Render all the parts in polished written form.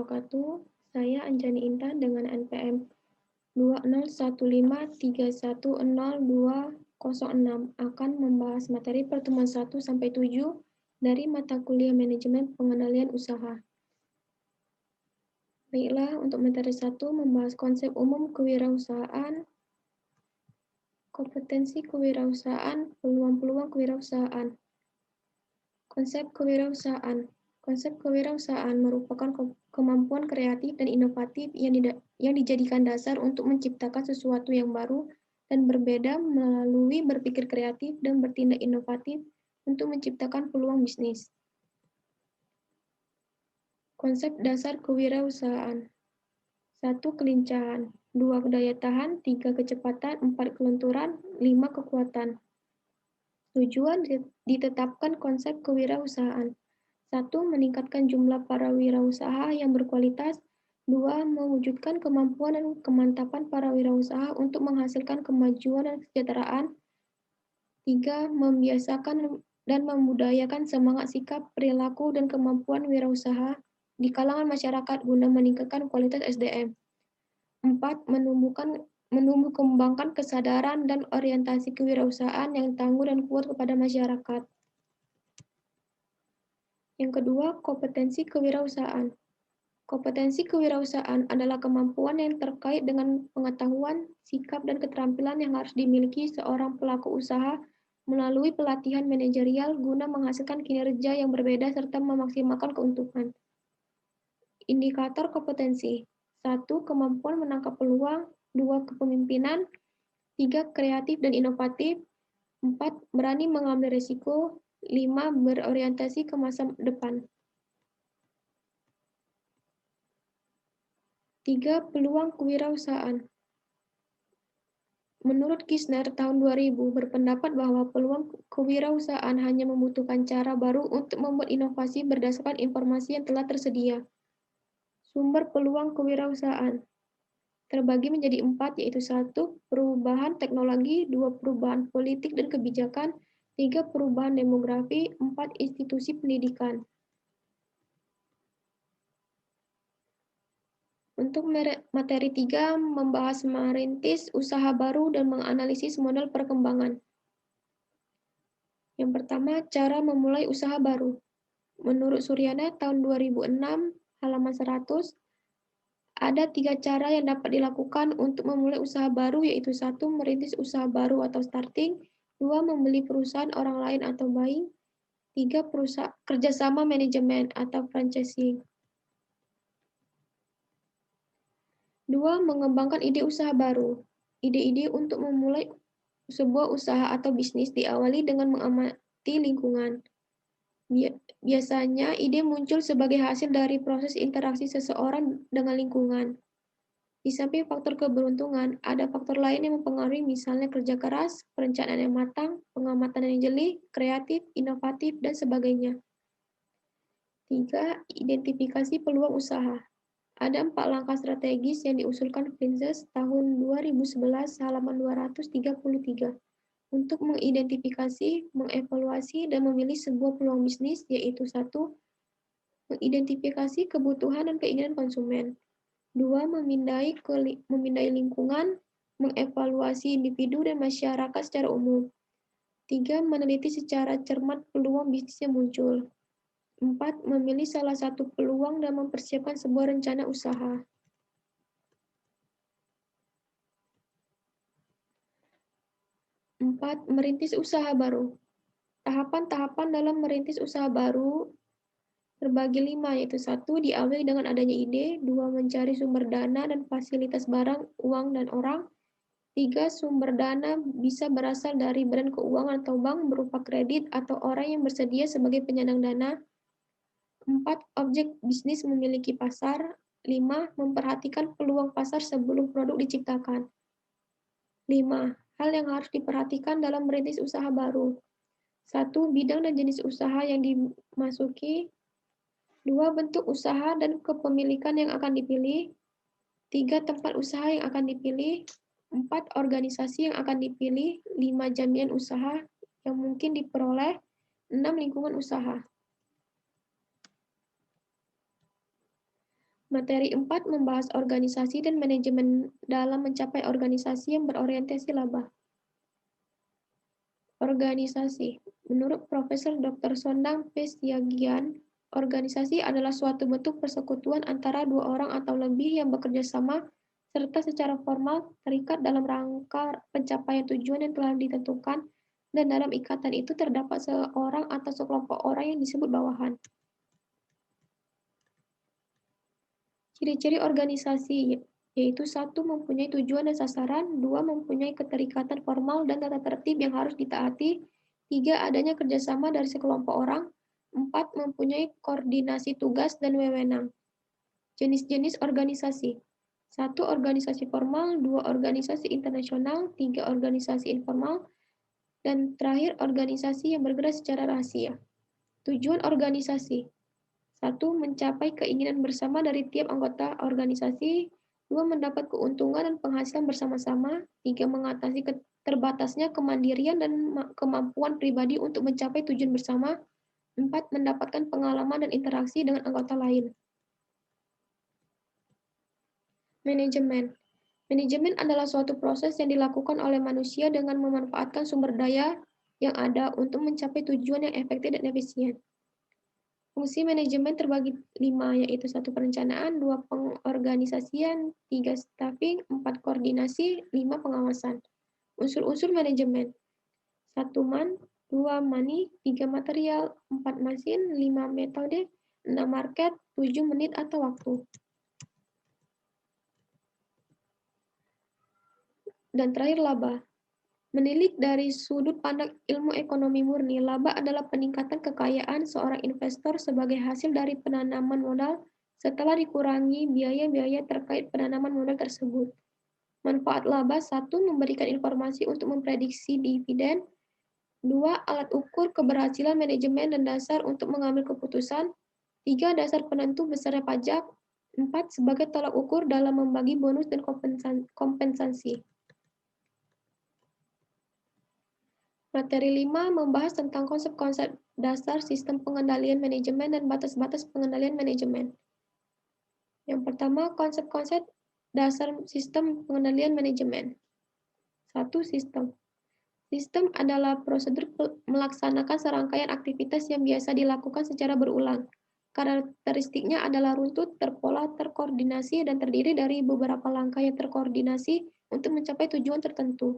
wabarakatuh. Saya Anjani Intan dengan NPM 2015310206 akan membahas materi pertemuan 1 sampai 7 dari mata kuliah Manajemen Pengendalian Usaha. Baiklah, untuk materi 1 membahas konsep umum kewirausahaan, kompetensi kewirausahaan, peluang-peluang kewirausahaan. Konsep kewirausahaan. Konsep kewirausahaan merupakan kemampuan kreatif dan inovatif yang dijadikan dasar untuk menciptakan sesuatu yang baru dan berbeda melalui berpikir kreatif dan bertindak inovatif untuk menciptakan peluang bisnis. Konsep dasar kewirausahaan. 1. Kelincahan. 2. Daya tahan. 3. Kecepatan. 4. Kelenturan. 5. Kekuatan. Tujuan ditetapkan konsep kewirausahaan. 1. Meningkatkan jumlah para wirausaha yang berkualitas. 2. Mewujudkan kemampuan dan kemantapan para wirausaha untuk menghasilkan kemajuan dan kesejahteraan. 3. Membiasakan dan membudayakan semangat sikap, perilaku, dan kemampuan wirausaha di kalangan masyarakat guna meningkatkan kualitas SDM. 4. Menumbuh kembangkan kesadaran dan orientasi kewirausahaan yang tangguh dan kuat kepada masyarakat. Yang kedua, kompetensi kewirausahaan. Kompetensi kewirausahaan adalah kemampuan yang terkait dengan pengetahuan, sikap, dan keterampilan yang harus dimiliki seorang pelaku usaha melalui pelatihan manajerial guna menghasilkan kinerja yang berbeda serta memaksimalkan keuntungan. Indikator kompetensi. 1. Kemampuan menangkap peluang. 2. Kepemimpinan. 3. Kreatif dan inovatif. 4. Berani mengambil risiko. 5. Berorientasi ke masa depan. 3. Peluang kewirausahaan. Menurut Kisner tahun 2000 berpendapat bahwa peluang kewirausahaan hanya membutuhkan cara baru untuk membuat inovasi berdasarkan informasi yang telah tersedia. Sumber peluang kewirausahaan terbagi menjadi 4, yaitu 1. Perubahan teknologi, 2. Perubahan politik dan kebijakan, 3. Perubahan demografi, 4. Institusi pendidikan. Untuk materi 3 membahas merintis usaha baru dan menganalisis model perkembangan. Yang pertama, cara memulai usaha baru. Menurut Suryana tahun 2006, halaman 100, ada 3 cara yang dapat dilakukan untuk memulai usaha baru, yaitu 1. Merintis usaha baru atau starting, 2. Membeli perusahaan orang lain atau buying, 3. Kerjasama manajemen atau franchising. 2. Mengembangkan ide usaha baru. Ide-ide untuk memulai sebuah usaha atau bisnis diawali dengan mengamati lingkungan. Biasanya, ide muncul sebagai hasil dari proses interaksi seseorang dengan lingkungan. Di samping faktor keberuntungan, ada faktor lain yang mempengaruhi, misalnya kerja keras, perencanaan yang matang, pengamatan yang jeli, kreatif, inovatif, dan sebagainya. 3. Identifikasi peluang usaha. Ada 4 langkah strategis yang diusulkan Finses tahun 2011 halaman 233 untuk mengidentifikasi, mengevaluasi, dan memilih sebuah peluang bisnis, yaitu 1. Mengidentifikasi kebutuhan dan keinginan konsumen. 2. Memindai lingkungan, mengevaluasi individu dan masyarakat secara umum. 3. Meneliti secara cermat peluang bisnis yang muncul. 4. Memilih salah satu peluang dan mempersiapkan sebuah rencana usaha. Empat, merintis usaha baru. Tahapan-tahapan dalam merintis usaha baru terbagi 5, yaitu 1. Diawali dengan adanya ide, 2. Mencari sumber dana dan fasilitas barang, uang, dan orang. 3. Sumber dana bisa berasal dari badan keuangan atau bank berupa kredit atau orang yang bersedia sebagai penyandang dana. 4. Objek bisnis memiliki pasar. 5. Memperhatikan peluang pasar sebelum produk diciptakan. 5. Hal yang harus diperhatikan dalam merintis usaha baru. 1. Bidang dan jenis usaha yang dimasuki. 2. Bentuk usaha dan kepemilikan yang akan dipilih. 3. Tempat usaha yang akan dipilih. 4. Organisasi yang akan dipilih. 5. Jaminan usaha yang mungkin diperoleh. 6. Lingkungan usaha. Materi 4 membahas organisasi dan manajemen dalam mencapai organisasi yang berorientasi laba. Organisasi. Menurut Profesor Dr. Sondang P. Siagian, organisasi adalah suatu bentuk persekutuan antara dua orang atau lebih yang bekerja sama serta secara formal terikat dalam rangka pencapaian tujuan yang telah ditentukan, dan dalam ikatan itu terdapat seorang atau sekelompok orang yang disebut bawahan. Ciri-ciri organisasi yaitu 1. Mempunyai tujuan dan sasaran, 2. Mempunyai keterikatan formal dan tata tertib yang harus ditaati, 3. Adanya kerjasama dari sekelompok orang, 4. Mempunyai koordinasi tugas dan wewenang. Jenis-jenis organisasi. 1. Organisasi formal, 2. Organisasi internasional, 3. Organisasi informal, dan terakhir organisasi yang bergerak secara rahasia. Tujuan organisasi. 1. Mencapai keinginan bersama dari tiap anggota organisasi, 2. Mendapat keuntungan dan penghasilan bersama-sama, 3. Mengatasi terbatasnya kemandirian dan kemampuan pribadi untuk mencapai tujuan bersama, 4. Mendapatkan pengalaman dan interaksi dengan anggota lain. Manajemen. Manajemen adalah suatu proses yang dilakukan oleh manusia dengan memanfaatkan sumber daya yang ada untuk mencapai tujuan yang efektif dan efisien. Fungsi manajemen terbagi 5, yaitu 1. Perencanaan, 2. Pengorganisasian, 3. Staffing, 4. Koordinasi, 5. Pengawasan. Unsur-unsur manajemen. 1. Man, 2. Money, 3. Material, 4. Mesin, 5. Metode, 6. Market, 7. Menit atau waktu. Dan terakhir laba. Menilik dari sudut pandang ilmu ekonomi murni, laba adalah peningkatan kekayaan seorang investor sebagai hasil dari penanaman modal setelah dikurangi biaya-biaya terkait penanaman modal tersebut. Manfaat laba. 1. Memberikan informasi untuk memprediksi dividen. 2. Alat ukur keberhasilan manajemen dan dasar untuk mengambil keputusan. 3. Dasar penentu besarnya pajak. 4. Sebagai tolak ukur dalam membagi bonus dan kompensasi. Materi 5 membahas tentang konsep-konsep dasar sistem pengendalian manajemen dan batas-batas pengendalian manajemen. Yang pertama, konsep-konsep dasar sistem pengendalian manajemen. 1. Sistem. Sistem adalah prosedur melaksanakan serangkaian aktivitas yang biasa dilakukan secara berulang. Karakteristiknya adalah runtut, terpola, terkoordinasi, dan terdiri dari beberapa langkah yang terkoordinasi untuk mencapai tujuan tertentu.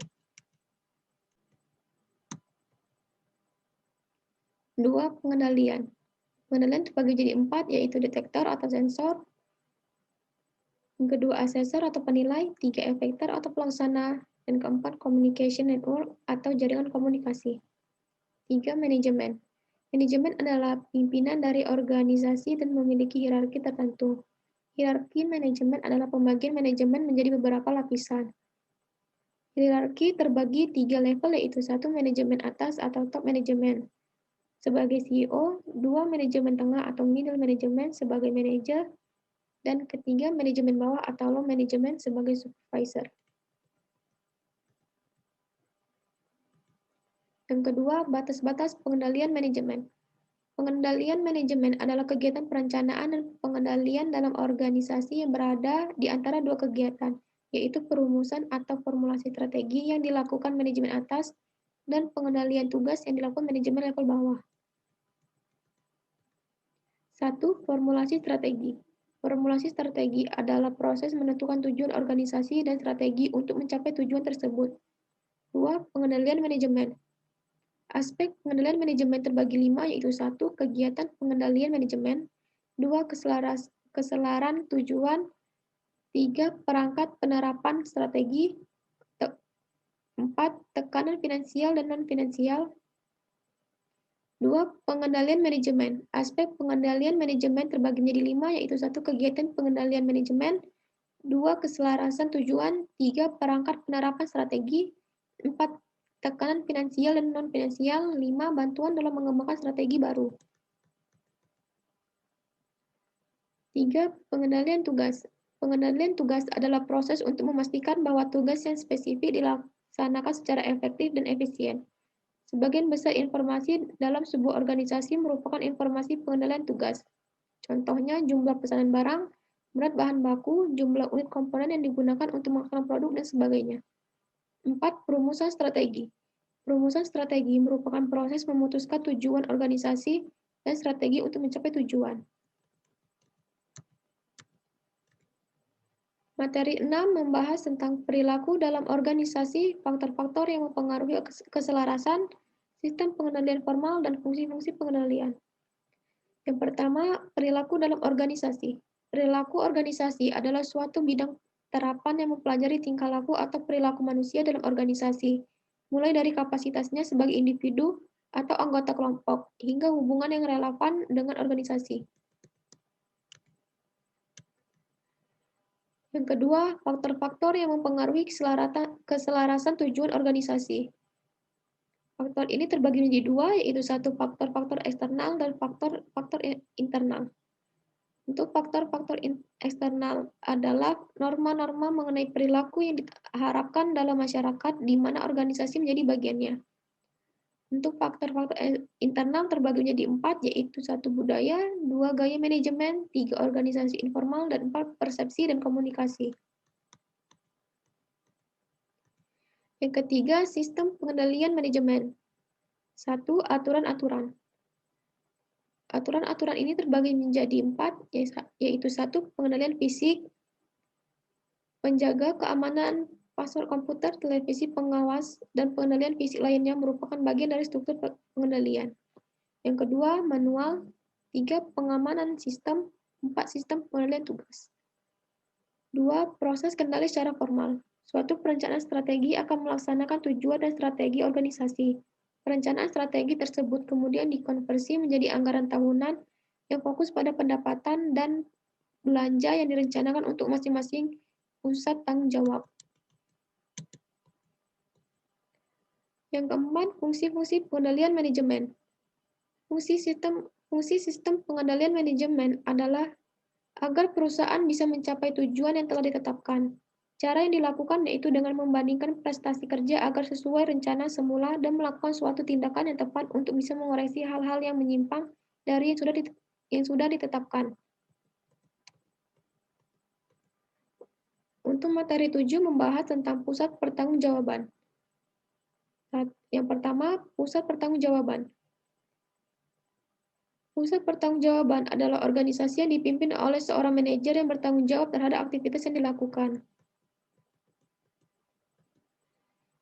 2. Pengendalian. Pengendalian terbagi jadi 4, yaitu detektor atau sensor, yang kedua asesor atau penilai, 3. Efektor atau pelaksana, dan keempat communication network atau jaringan komunikasi. 3. Manajemen. Manajemen adalah pimpinan dari organisasi dan memiliki hierarki tertentu. Hierarki manajemen adalah pembagian manajemen menjadi beberapa lapisan. Hierarki terbagi 3 level, yaitu 1. Manajemen atas atau top manajemen sebagai CEO, 2. Manajemen tengah atau middle management sebagai manajer, dan ketiga manajemen bawah atau low management sebagai supervisor. Yang kedua, batas-batas pengendalian manajemen. Pengendalian manajemen adalah kegiatan perencanaan dan pengendalian dalam organisasi yang berada di antara dua kegiatan, yaitu perumusan atau formulasi strategi yang dilakukan manajemen atas dan pengendalian tugas yang dilakukan manajemen level bawah. 1. Formulasi strategi. Formulasi strategi adalah proses menentukan tujuan organisasi dan strategi untuk mencapai tujuan tersebut. 2. Pengendalian manajemen. Aspek pengendalian manajemen terbagi 5, yaitu 1. Kegiatan pengendalian manajemen, 2. Keselaran tujuan, 3. Perangkat penerapan strategi, 4. Tekanan finansial dan non-finansial. 2. Pengendalian manajemen. Aspek pengendalian manajemen terbagi menjadi 5, yaitu 1. Kegiatan pengendalian manajemen, 2. Keselarasan tujuan, 3. Perangkat penerapan strategi, 4. Tekanan finansial dan non-finansial, 5. Bantuan dalam mengembangkan strategi baru. 3. Pengendalian tugas. Pengendalian tugas adalah proses untuk memastikan bahwa tugas yang spesifik dilaksanakan secara efektif dan efisien. Sebagian besar informasi dalam sebuah organisasi merupakan informasi pengendalian tugas. Contohnya, jumlah pesanan barang, berat bahan baku, jumlah unit komponen yang digunakan untuk menghasilkan produk, dan sebagainya. 4. Perumusan strategi. Perumusan strategi merupakan proses memutuskan tujuan organisasi dan strategi untuk mencapai tujuan. Materi 6 membahas tentang perilaku dalam organisasi, faktor-faktor yang mempengaruhi keselarasan, sistem pengendalian formal, dan fungsi-fungsi pengendalian. Yang pertama, perilaku dalam organisasi. Perilaku organisasi adalah suatu bidang terapan yang mempelajari tingkah laku atau perilaku manusia dalam organisasi, mulai dari kapasitasnya sebagai individu atau anggota kelompok, hingga hubungan yang relevan dengan organisasi. Yang kedua, faktor-faktor yang mempengaruhi keselarasan tujuan organisasi. Faktor ini terbagi menjadi dua, yaitu satu faktor-faktor eksternal dan faktor-faktor internal. Untuk faktor-faktor eksternal adalah norma-norma mengenai perilaku yang diharapkan dalam masyarakat di mana organisasi menjadi bagiannya. Untuk faktor-faktor internal terbagi menjadi 4, yaitu 1 budaya, 2 gaya manajemen, 3 organisasi informal, dan 4 persepsi dan komunikasi. Yang ketiga, sistem pengendalian manajemen. 1. Aturan-aturan. Aturan-aturan ini terbagi menjadi 4, yaitu 1. Pengendalian fisik, penjaga keamanan, password komputer, televisi pengawas, dan pengendalian fisik lainnya merupakan bagian dari struktur pengendalian. Yang kedua, manual. 3. Pengamanan sistem. 4. Sistem pengendalian tugas. 2. Proses kendali secara formal. Suatu perencanaan strategi akan melaksanakan tujuan dan strategi organisasi. Perencanaan strategi tersebut kemudian dikonversi menjadi anggaran tahunan yang fokus pada pendapatan dan belanja yang direncanakan untuk masing-masing pusat tanggung jawab. Yang keempat, fungsi-fungsi pengendalian manajemen. Fungsi sistem pengendalian manajemen adalah agar perusahaan bisa mencapai tujuan yang telah ditetapkan. Cara yang dilakukan yaitu dengan membandingkan prestasi kerja agar sesuai rencana semula dan melakukan suatu tindakan yang tepat untuk bisa mengoreksi hal-hal yang menyimpang dari yang sudah ditetapkan. Untuk materi 7 membahas tentang pusat pertanggungjawaban. Yang pertama, pusat pertanggungjawaban. Pusat pertanggungjawaban adalah organisasi yang dipimpin oleh seorang manajer yang bertanggung jawab terhadap aktivitas yang dilakukan.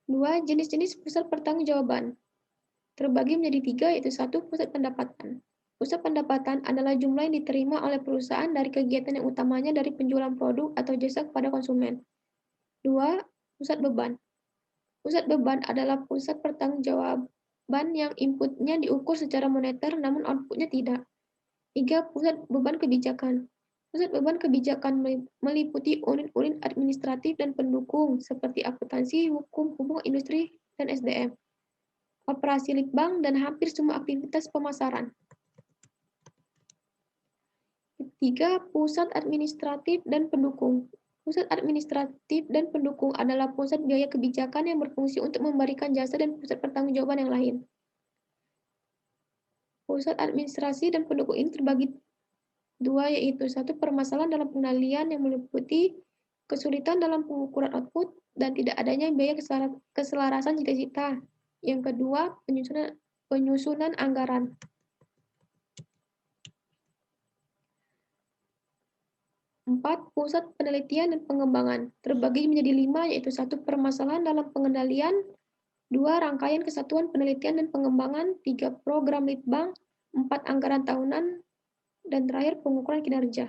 2. Jenis-jenis pusat pertanggungjawaban. Terbagi menjadi 3, yaitu 1. Pusat pendapatan. Pusat pendapatan adalah jumlah yang diterima oleh perusahaan dari kegiatan yang utamanya dari penjualan produk atau jasa kepada konsumen. 2. Pusat beban. Pusat beban adalah pusat pertanggungjawaban yang inputnya diukur secara moneter namun outputnya tidak. 3. Pusat beban kebijakan. Pusat beban kebijakan meliputi unit-unit administratif dan pendukung seperti akuntansi, hukum, hubungan industri, dan SDM. Operasi litbang, dan hampir semua aktivitas pemasaran. 3. Pusat administratif dan pendukung. Pusat administratif dan pendukung adalah pusat biaya kebijakan yang berfungsi untuk memberikan jasa dan pusat pertanggungjawaban yang lain. Pusat administrasi dan pendukung ini terbagi 2, yaitu 1. Permasalahan dalam pengendalian yang meliputi kesulitan dalam pengukuran output dan tidak adanya biaya keselarasan cita-cita. Yang kedua, penyusunan anggaran. 4. Pusat penelitian dan pengembangan. Terbagi menjadi 5, yaitu 1. Permasalahan dalam pengendalian, 2. Rangkaian kesatuan penelitian dan pengembangan, 3. Program litbang, 4. Anggaran tahunan, dan terakhir pengukuran kinerja.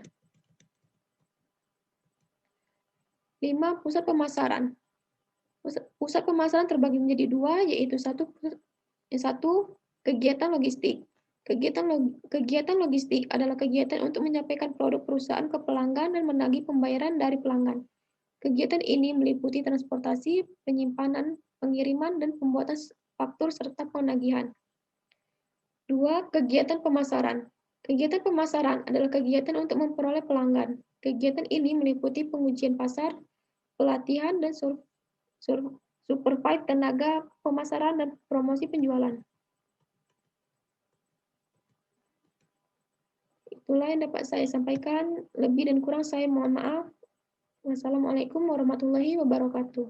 5. Pusat pemasaran. Pusat pemasaran terbagi menjadi 2, yaitu 1. Kegiatan logistik. Kegiatan logistik adalah kegiatan untuk menyampaikan produk perusahaan ke pelanggan dan menagih pembayaran dari pelanggan. Kegiatan ini meliputi transportasi, penyimpanan, pengiriman, dan pembuatan faktur serta penagihan. 2. Kegiatan pemasaran. Kegiatan pemasaran adalah kegiatan untuk memperoleh pelanggan. Kegiatan ini meliputi pengujian pasar, pelatihan, dan supervise tenaga pemasaran dan promosi penjualan. Itulah yang dapat saya sampaikan. Lebih dan kurang saya mohon maaf. Wassalamualaikum warahmatullahi wabarakatuh.